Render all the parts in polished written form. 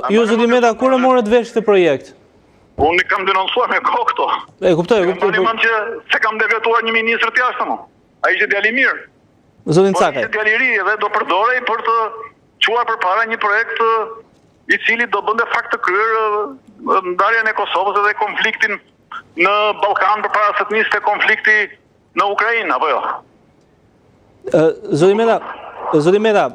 Ju zoti Meta, kur e morët vesh këtë projekt? Unë kam denoncuar me kohë këto. E kuptoj. Kam mend që se kam dekretuar një ministër të jashtëm. Ai ishte djali mirë. Zotin Cakaj. Ishte djali i ri dhe do përdorej për të çuar përpara një projekt i cili do bënte fakt të kryer ndarjen e Kosovës dhe konfliktin në Ballkan përpara se të niste konflikti në Ukrainë, apo jo? Zoti Meta,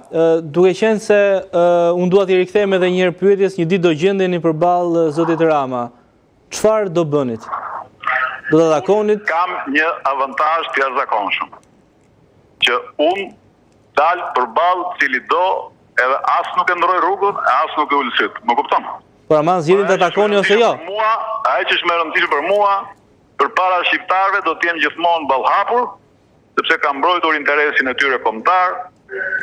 duke qenë se unë dua t'i rikthem edhe një herë pyetjes, një ditë do gjendeni përballë zotit Rama. Çfarë do bënit? Do ta takonit? Kam një avantazh të jashtëzakonshëm. Që unë dal përballë cili do, edhe as nuk e ndroj rrugën, as nuk e ul syt. Më kupton? Por ama zgjidhni ta takoni ose jo? Ai që është më rëndësishëm për mua, përpara shqiptarëve do të jem gjithmonë ballhapur, sepse kam mbrojtur interesin e tyre kombëtar,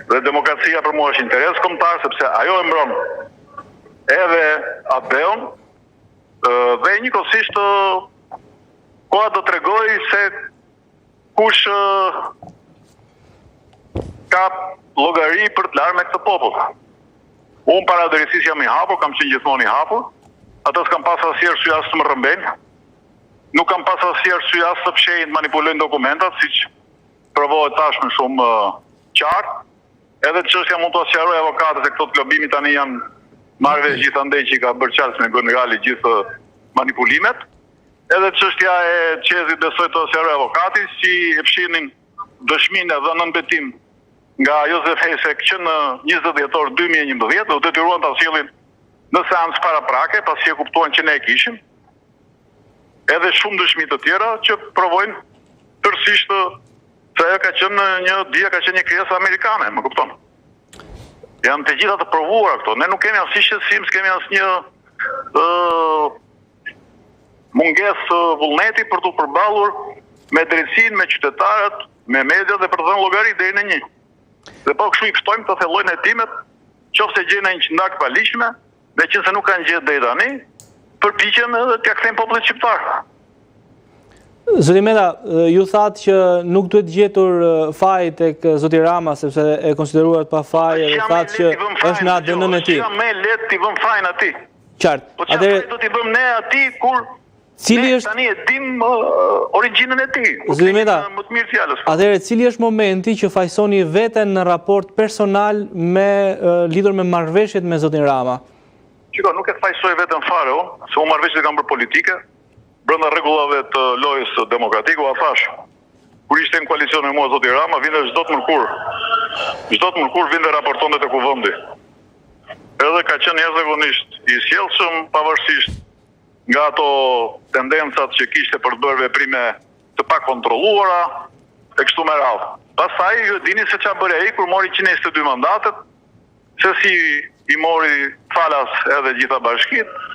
dhe demokracia për mua është interes kombëtar, sepse ajo e mbron edhe abeun, dhe njëkohësisht koha do t'rregoj se kush ka llogari për të larë me këtë popull. Unë para drejtësisë jam i hapur, kam qenë gjithmonë i hapur, ata s'kam pas asnjë arsye as të më rrëmbejnë, nuk kam pas asnjë arsye as të fshehin të manipulojnë dokumentat, siç provohet tashmë shumë qartë. Edhe çështja mund të sqaroj avokatët se këto të lobimit tani janë marrë vesh gjithandej që i ka bërë qartë me Gongali gjithë manipulimet. Edhe çështja e Qezit besoj të sqaroj avokati që e fshinin dëshminë dhe nën betim nga Josef Hesek që në 20 dhjetor 2011 do detyruan ta sjellin në seancë paraprake, pasi e kuptuan që ne e kishim. Edhe shumë dëshmi të tjera që provojnë tërësisht se ajo ka qenë një krijesë amerikane, më kupton? Janë të gjitha të provuara këto. Ne nuk kemi asnjë shqetësim, s'kemi asnjë mungesë vullneti për të përballur me drejtsinë, me qytetarët, me mediat dhe për të dhënë llogari deri në një. Dhe po kështu i ftojmë të thellojnë hetimet, qofse gjejnë një qindak paligjshme, dhe që se nuk kanë gjetë deri tani, përpiqen edhe t'ia kthejnë popullit shqiptar. Zoti Meta, ju thatë që nuk duhet gjetur faj tek zoti Rama sepse e konsideruar pa faj dhe thatë që është në ADN-n e tij. Jam më lehtë t'i vëm fajin atij. Qartë. Po çfarë do t'i bëjmë ne atij kur cili është tani e dim origjinën e tij. Zoti Meta, më të mirë fjalës. Atëherë cili është momenti që fajsoni veten në raport personal me lidhur me marrëveshjet me zotin Rama? Shiko, nuk e fajsoj veten fare unë, se unë marrëveshjet kam bërë politike, brenda rregullave të lojës demokratike, u thash. Kur ishte në koalicion me mua zoti Rama, vinte çdo të mërkur. Çdo të mërkur vinte raportonte tek kuvendi. Edhe ka qenë jashtëzakonisht i sjellshëm, pavarësisht nga ato tendencat që kishte për të bërë veprime të pakontrolluara e kështu me radhë. Pastaj ju dini se çfarë bëri ai kur mori 122 mandatet, se si i mori falas edhe gjitha bashkitë,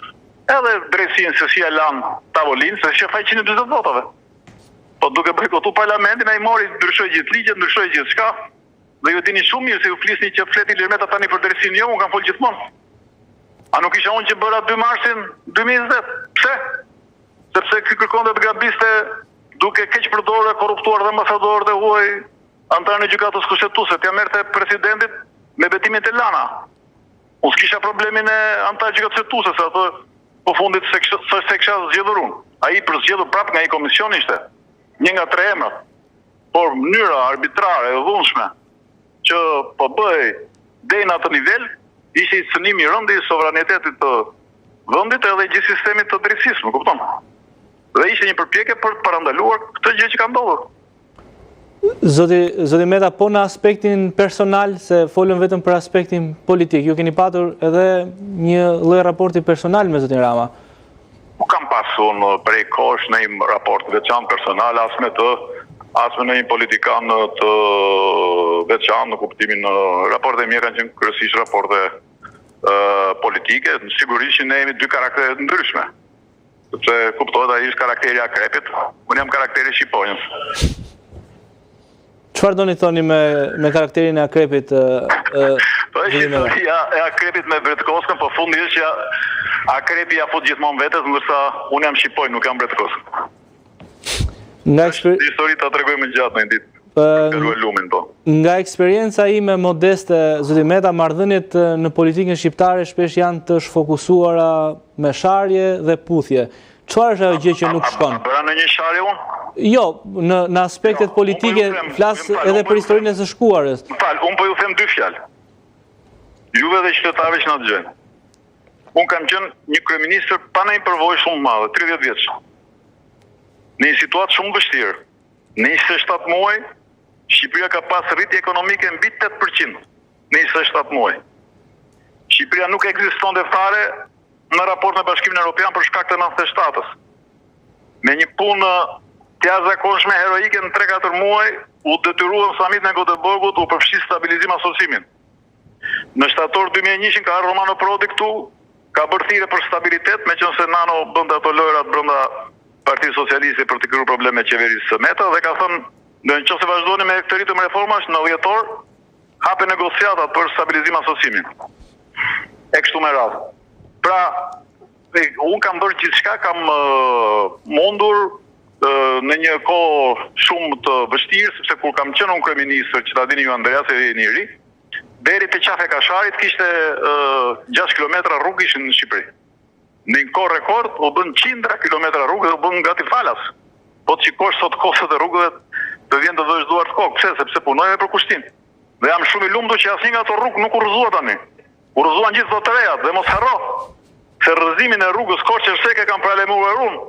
edhe drejtsinë se si e lan tavolinë, se si e faj 140 votave. Po duke bojkotu parlamentin, ai mori ndryshoi gjithë ligjet, ndryshoi gjithçka. Dhe ju dini shumë mirë se ju flisni që fleti Lirmeta tani për drejtsinë, jo, unë kam folë gjithmonë. A nuk isha unë që bëra 2 marsin 2020? Pse? Sepse ky kërkonte të gabiste duke keq përdorur, korruptuar dhe ambasadorët e huaj antarë në gjykatës kushtetuese, t'ia merrte presidentit me betimin të lana. Unë s'kisha problemin e antarë gjykatës kushtetuese, se atë po fundit se kisha zgjedhur unë. Ai për zgjedhur prapë nga një komision ishte një nga 3 emrat. Por mënyra arbitrare e dhunshme që po bëhej deri në atë nivel ishte i cënimi i rënd i sovranitetit të vendit edhe i gjithë sistemit të drejtësisë, më kupton? Dhe ishte një përpjekje për të parandaluar këtë gjë që ka ndodhur. Zoti Meta, po në aspektin personal, se folëm vetëm për aspektin politik, ju keni patur edhe një lloj raporti personal me zotin Rama? Nuk kam pasur prej kohësh në një raport veçantë personal, as me një politikan të veçantë në kuptimin raporte e mia kanë qenë kryesisht raporte politike, sigurisht që ne jemi 2 karaktere të ndryshme. Sepse kuptohet ai është karakteri i akrepit, unë jam karakteri i shqiponjës. Çfarë doni thoni me karakterin e akrepit? Po është historia e akrepit me Bretkoskën, po fundi është që akrepi ja fut gjithmonë vetes, ndërsa unë jam shqiponj, nuk jam Bretkoskën. Histori ta tregoj më gjatë në një ditë. kaluar lumin, po. Nga eksperienca ime modeste, zoti Meta, marrëdhëniet në politikën shqiptare shpesh janë të shfokusuara me sharje dhe puthje. Çfarë është ajo gjë që nuk shkon? A bëra në një sharje unë? Jo, në aspektet politike flas edhe për historinë e së shkuarës. Unë po ju them dy fjalë. Juve dhe qytetarëve që na dëgjojnë. Unë kam qenë një kryeministër pa ndonjë përvojë shumë madhe, 30 vjeç. Në një situatë shumë vështirë. Në 27 muaj, Shqipëria ka pas rritje ekonomike mbi 8% në 27 muaj. Shqipëria nuk ekzistonte fare në raport me Bashkimin Evropian për shkak të 97-s. Me një punë të jashtëzakonshme heroike në 3-4 muaj, u detyruan samitin e Göteborgut u përfshi stabilizim asociimin. Në shtator 2001 ka ardhur Romano Prodi këtu, ka bërë thirrje për stabilitet, meqense Nano bënte ato lojrat brenda Partisë Socialiste për të krijuar probleme qeverisë së Meta dhe ka thënë, nëse vazhdoni me këtë ritëm reformash në 10 orë, hape negociatat për stabilizim asociimin. E kështu me radhë. Pra, unë kam bërë gjithçka, kam mundur në një kohë shumë të vështirë, sepse kur kam qenë unë kryeministër, që ta dini ju Andreas e jeni i ri, deri te qafe Kasharit kishte 6 kilometra rrugë ishin në Shqipëri. Në një kohë rekord u bën 100 kilometra rrugë dhe u bën gati falas. Po të shikosh sot kostot e rrugëve të vjen të vësh duart kokë. Pse? Sepse punojmë për kushtim. Dhe jam shumë i lumtur që asnjë nga ato rrugë nuk urrëzohet tani. Urrëzohen gjithë të reja dhe mos harro se rrëzimin e rrugës Korçë Seke kam paralajmëruar unë.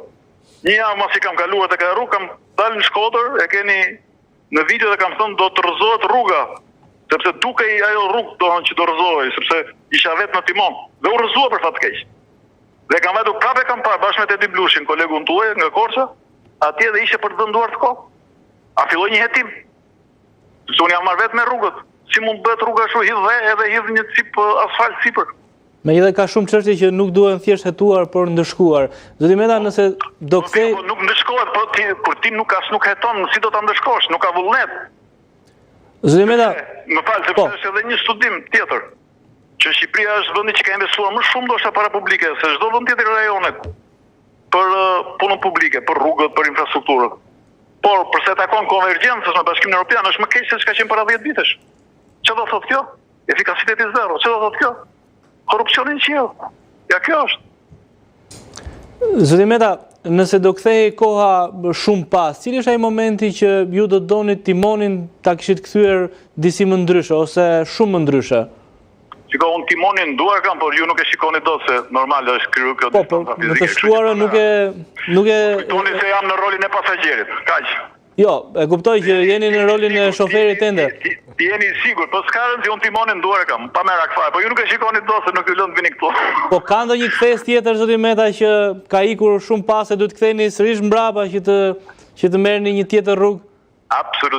Një javë mas i kam kaluar tek ajo rrugë, kam dalë në Shkodër, e keni në video dhe kam thënë do të rrëzohet rruga. Sepse dukej ajo rrugë që do rrëzohej, sepse isha vetë në timon. Dhe u rrëzua për fat keq. Dhe kam vajtur prapë kam parë bashkë me Tedi Blushin, kolegun tuaj nga Korça, atje dhe ishte për të dhënë duart kokë. A filloi një hetim. Sepse unë jam marrë vetë me rrugët. Si mund bëhet rruga ashtu hidh dhe edhe hidh një cip asfalt sipër. Megjithatë ka shumë çështje që nuk duhen thjesht hetuar, por ndëshkuar. Zoti Meta, nëse do kthej nuk ndëshkohet, po kur ti nuk heton, si do ta ndëshkosh? Nuk ka vullnet. Zoti Meta, më fal, sepse është edhe një studim tjetër, që Shqipëria është vendi që ka investuar më shumë ndoshta para publike se çdo vend tjetër rajone për punën publike, për rrugët, për infrastrukturën. Por përse takon konvergjencës me Bashkimin Evropian është më keq se çka qenë para 10 vitesh. Çfarë do thotë kjo? Efikasiteti zero. Çfarë do thotë kjo? Korrupsioni në qiell. Ja kjo është. Zoti Meta, nëse do kthehej koha shumë pas, cili është ai momenti që ju do doni timonin ta kishit kthyer disi më ndryshe ose shumë më ndryshe? Shiko, unë timonin duar kam, por ju nuk e shikoni dot se normal është kryer kjo distanca fizike. Po, në të shkuarën nuk e kujtoni se jam në rolin e pasagjerit. Kaq. Jo, e kuptoj që jeni në rolin e shoferit tënde. Ti jeni sigurt, po s'ka rëndësi, unë timonin duar kam, pa merak fare, po ju nuk e shikoni dot se nuk ju lënë vini këtu. Po ka ndonjë kthes tjetër zoti Meta që ka ikur shumë pas e duhet ktheheni sërish mbrapa që të merrni një tjetër rrugë? Absolutisht.